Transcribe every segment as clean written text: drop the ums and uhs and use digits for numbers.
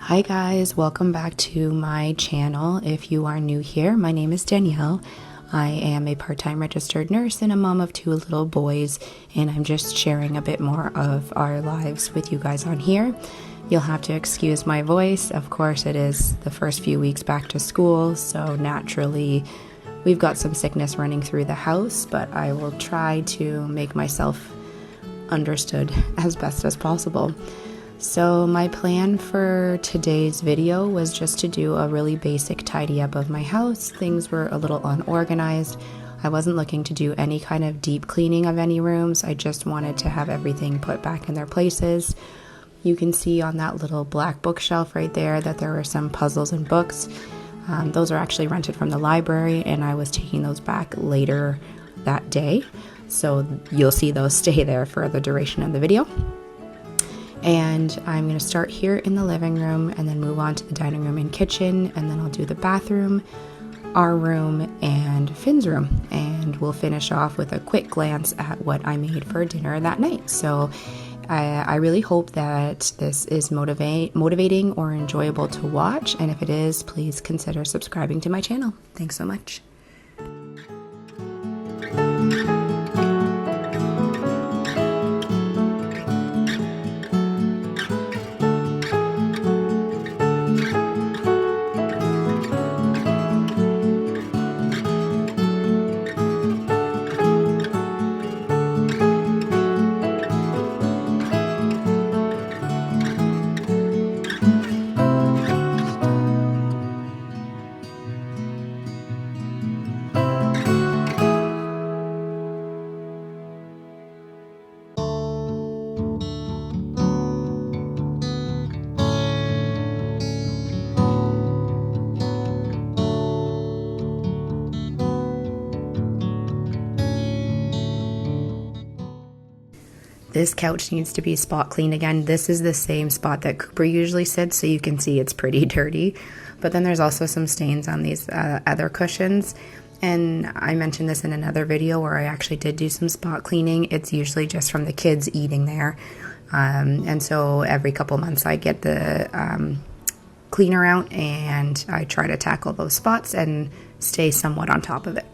Hi guys, welcome back to my channel. If you are new here, my name is Danielle. I am a part-time registered nurse and a mom of 2 little boys, and I'm just sharing a bit more of our lives with you guys on here. You'll have to excuse my voice. Of course, it is the first few weeks back to school, so naturally we've got some sickness running through the house, but I will try to make myself understood as best as possible. So my plan for today's video was just to do a really basic tidy up of my house. Things were a little unorganized. I wasn't looking to do any kind of deep cleaning of any rooms. I just wanted to have everything put back in their places. You can see on that little black bookshelf right there that there were some puzzles and books. Those are actually rented from the library, and I was taking those back later that day. So you'll see those stay there for the duration of the video. And I'm going to start here in the living room and then move on to the dining room and kitchen, and then I'll do the bathroom, our room, and Finn's room. And we'll finish off with a quick glance at what I made for dinner that night. So I really hope that this is motivating or enjoyable to watch, and if it is, please consider subscribing to my channel. Thanks so much. This couch needs to be spot cleaned again. This is the same spot that Cooper usually sits, so you can see it's pretty dirty. But then there's also some stains on these other cushions. And I mentioned this in another video where I actually did do some spot cleaning. It's usually just from the kids eating there. And so every couple months I get the cleaner out and I try to tackle those spots and stay somewhat on top of it.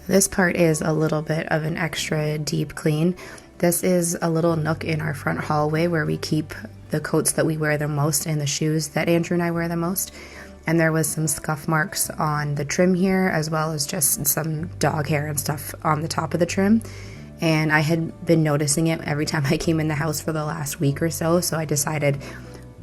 This part is a little bit of an extra deep clean. This is a little nook in our front hallway where we keep the coats that we wear the most and the shoes that Andrew and I wear the most. And there was some scuff marks on the trim here, as well as just some dog hair and stuff on the top of the trim. And I had been noticing it every time I came in the house for the last week or so, so I decided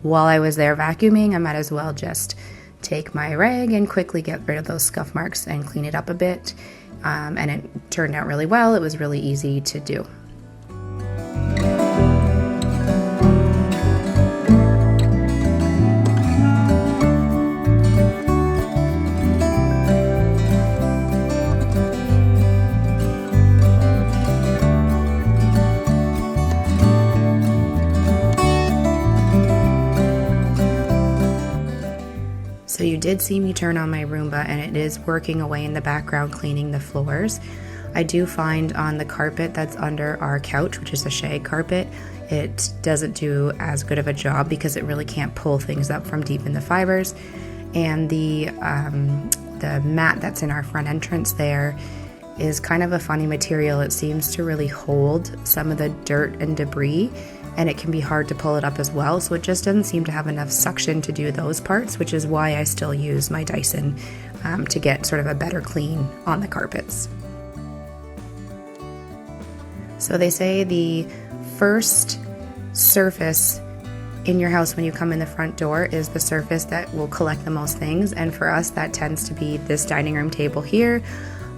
while I was there vacuuming, I might as well just take my rag and quickly get rid of those scuff marks and clean it up a bit. And it turned out really well. It was really easy to do. So you did see me turn on my Roomba, and it is working away in the background cleaning the floors. I do find on the carpet that's under our couch, which is a shag carpet, it doesn't do as good of a job because it really can't pull things up from deep in the fibers. And the mat that's in our front entrance there is kind of a funny material. It seems to really hold some of the dirt and debris, and it can be hard to pull it up as well. So it just doesn't seem to have enough suction to do those parts, which is why I still use my Dyson to get sort of a better clean on the carpets. So they say the first surface in your house when you come in the front door is the surface that will collect the most things, and for us that tends to be this dining room table here.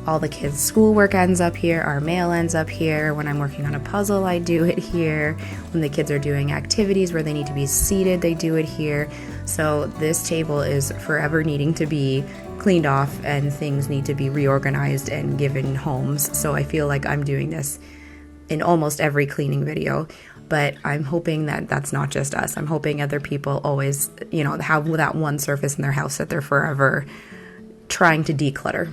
All the kids' schoolwork ends up here, our mail ends up here. When I'm working on a puzzle, I do it here. When the kids are doing activities where they need to be seated, they do it here. So this table is forever needing to be cleaned off, and things need to be reorganized and given homes. So I feel like I'm doing this in almost every cleaning video, but I'm hoping that that's not just us. I'm hoping other people always, have that one surface in their house that they're forever trying to declutter.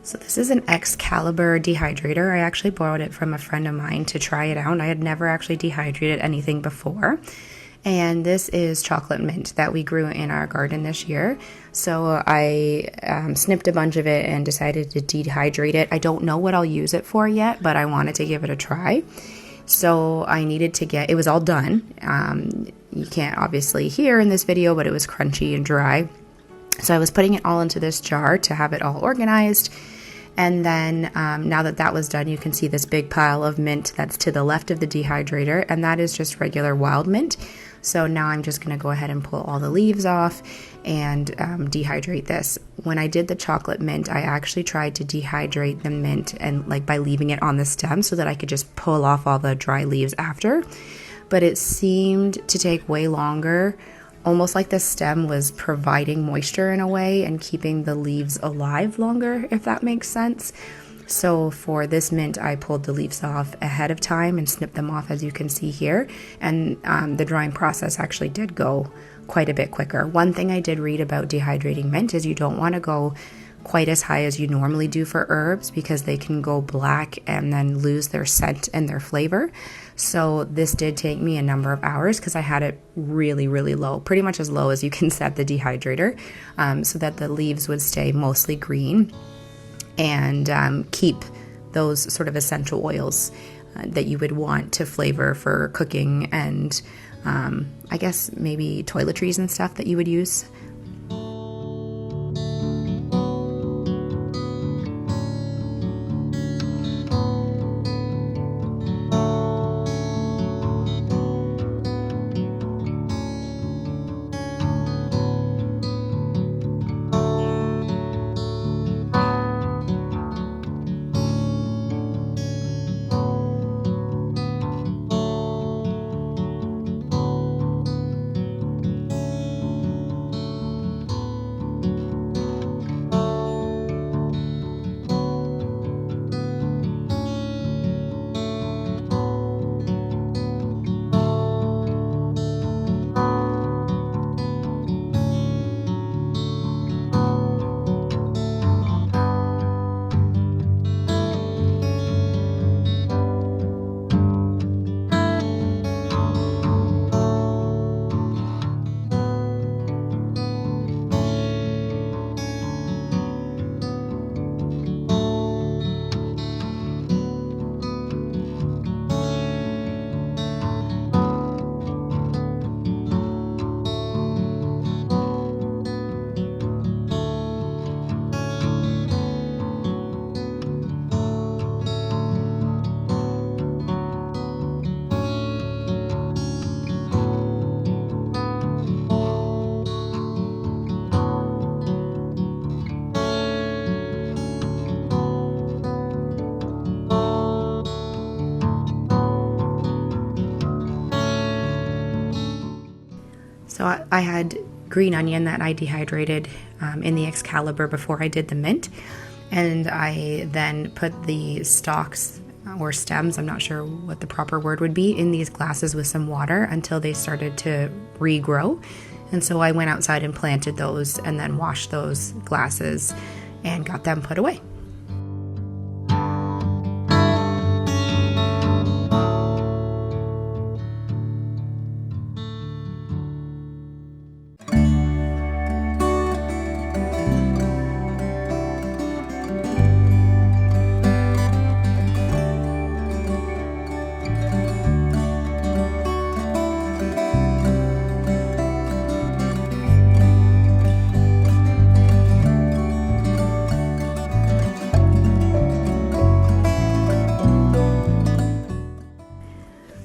So this is an Excalibur dehydrator. I actually borrowed it from a friend of mine to try it out. I had never actually dehydrated anything before. And this is chocolate mint that we grew in our garden this year. So I snipped a bunch of it and decided to dehydrate it. I don't know what I'll use it for yet, but I wanted to give it a try. So I needed to it was all done. You can't obviously hear in this video, but it was crunchy and dry. So I was putting it all into this jar to have it all organized. And then now that was done, you can see this big pile of mint that's to the left of the dehydrator, and that is just regular wild mint. So now I'm just going to go ahead and pull all the leaves off and dehydrate this. When I did the chocolate mint, I actually tried to dehydrate the mint and by leaving it on the stem so that I could just pull off all the dry leaves after. But it seemed to take way longer, almost like the stem was providing moisture in a way and keeping the leaves alive longer, if that makes sense. So for this mint, I pulled the leaves off ahead of time and snipped them off, as you can see here. And the drying process actually did go quite a bit quicker. One thing I did read about dehydrating mint is you don't want to go quite as high as you normally do for herbs because they can go black and then lose their scent and their flavor. So this did take me a number of hours because I had it really, really low, pretty much as low as you can set the dehydrator, so that the leaves would stay mostly green and keep those sort of essential oils that you would want to flavor for cooking and I guess maybe toiletries and stuff that you would use. So I had green onion that I dehydrated in the Excalibur before I did the mint. And I then put the stalks or stems, I'm not sure what the proper word would be, in these glasses with some water until they started to regrow. And so I went outside and planted those and then washed those glasses and got them put away.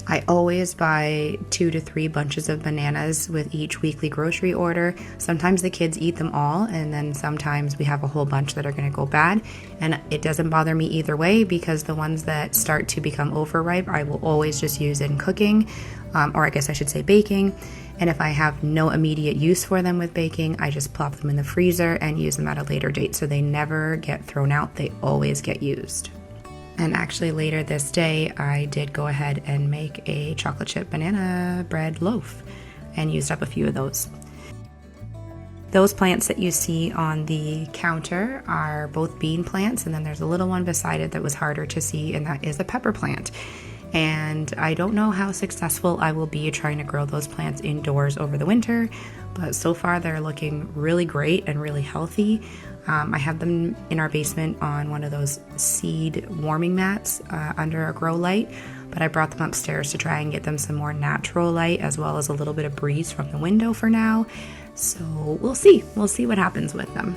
I always buy 2 to 3 bunches of bananas with each weekly grocery order. Sometimes the kids eat them all, and then sometimes we have a whole bunch that are going to go bad. And it doesn't bother me either way, because the ones that start to become overripe, I will always just use in cooking, or I guess I should say baking. And if I have no immediate use for them with baking, I just plop them in the freezer and use them at a later date. So they never get thrown out, they always get used. And actually later this day, I did go ahead and make a chocolate chip banana bread loaf and used up a few of those. Those plants that you see on the counter are both bean plants, and then there's a little one beside it that was harder to see, and that is a pepper plant. And I don't know how successful I will be trying to grow those plants indoors over the winter, but so far they're looking really great and really healthy. I have them in our basement on one of those seed warming mats under a grow light, but I brought them upstairs to try and get them some more natural light as well as a little bit of breeze from the window for now. So we'll see what happens with them.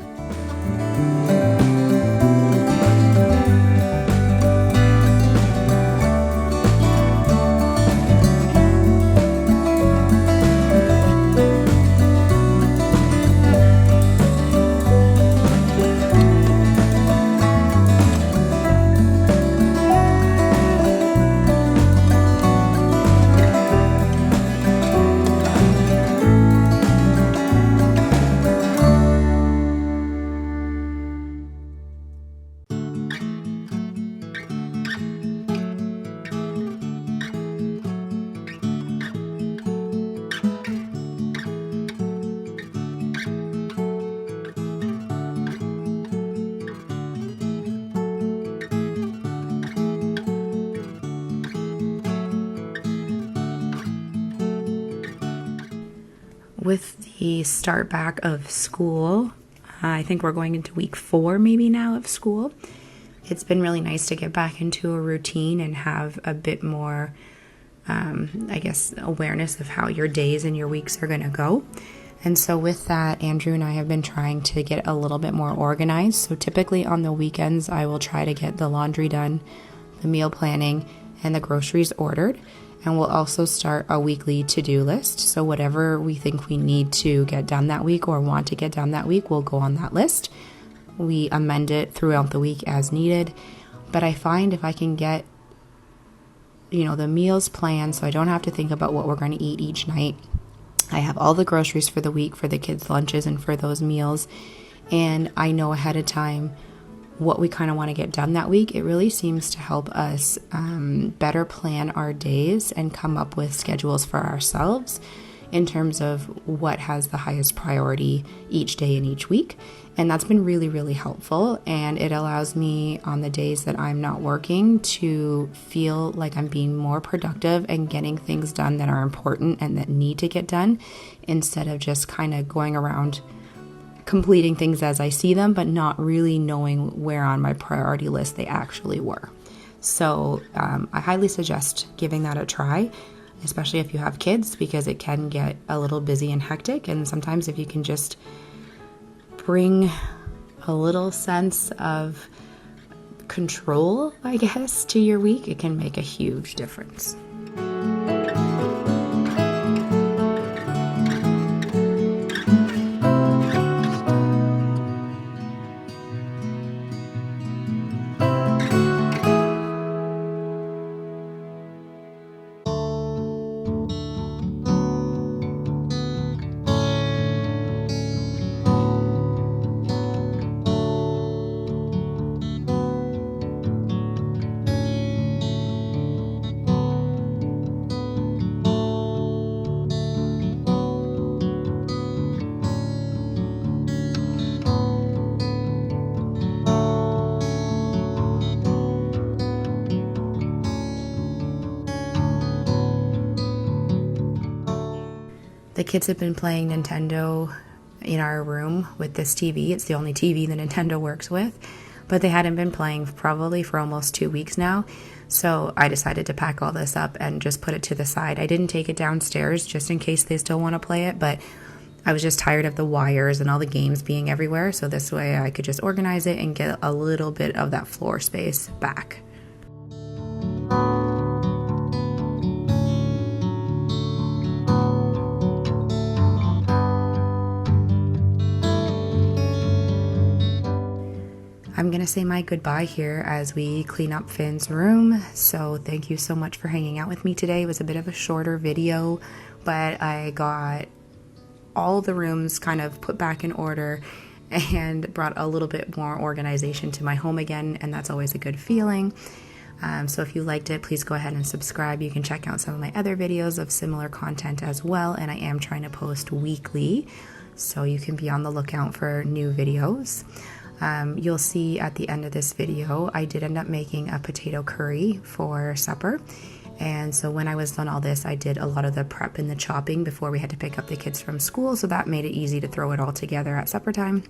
With the start back of school, I think we're going into week 4 maybe now of school. It's been really nice to get back into a routine and have a bit more, awareness of how your days and your weeks are going to go. And so with that, Andrew and I have been trying to get a little bit more organized. So typically on the weekends, I will try to get the laundry done, the meal planning, and the groceries ordered. And we'll also start a weekly to-do list. So whatever we think we need to get done that week or want to get done that week will go on that list. We amend it throughout the week as needed. But I find if I can get, the meals planned so I don't have to think about what we're going to eat each night. I have all the groceries for the week for the kids' lunches and for those meals. And I know ahead of time what we kind of want to get done that week. It really seems to help us better plan our days and come up with schedules for ourselves in terms of what has the highest priority each day and each week. And that's been really, really helpful. And it allows me on the days that I'm not working to feel like I'm being more productive and getting things done that are important and that need to get done, instead of just kind of going around completing things as I see them, but not really knowing where on my priority list they actually were. So I highly suggest giving that a try, especially if you have kids, because it can get a little busy and hectic. And sometimes if you can just bring a little sense of control, I guess, to your week, it can make a huge difference. kids have been playing Nintendo in our room with this TV. It's the only TV that Nintendo works with, but they hadn't been playing probably for almost 2 weeks now. So I decided to pack all this up and just put it to the side. I didn't take it downstairs just in case they still want to play it, but I was just tired of the wires and all the games being everywhere. So this way I could just organize it and get a little bit of that floor space back. I'm going to say my goodbye here as we clean up Finn's room. So thank you so much for hanging out with me today. It was a bit of a shorter video, but I got all the rooms kind of put back in order and brought a little bit more organization to my home again, and that's always a good feeling. So if you liked it, please go ahead and subscribe. You can check out some of my other videos of similar content as well, and I am trying to post weekly, so you can be on the lookout for new videos. You'll see at the end of this video, I did end up making a potato curry for supper. And so when I was done all this, I did a lot of the prep and the chopping before we had to pick up the kids from school. So that made it easy to throw it all together at supper time.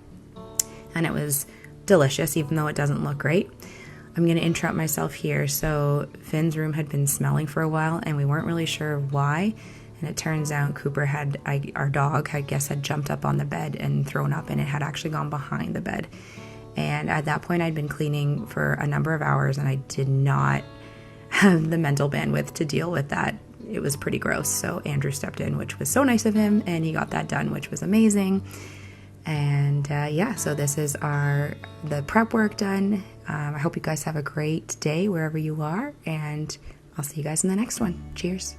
And it was delicious, even though it doesn't look great. I'm going to interrupt myself here. So Finn's room had been smelling for a while and we weren't really sure why. And it turns out Cooper our dog, I guess, had jumped up on the bed and thrown up, and it had actually gone behind the bed. And at that point, I'd been cleaning for a number of hours, and I did not have the mental bandwidth to deal with that. It was pretty gross. So Andrew stepped in, which was so nice of him, and he got that done, which was amazing. And yeah, so this is the prep work done. I hope you guys have a great day wherever you are, and I'll see you guys in the next one. Cheers.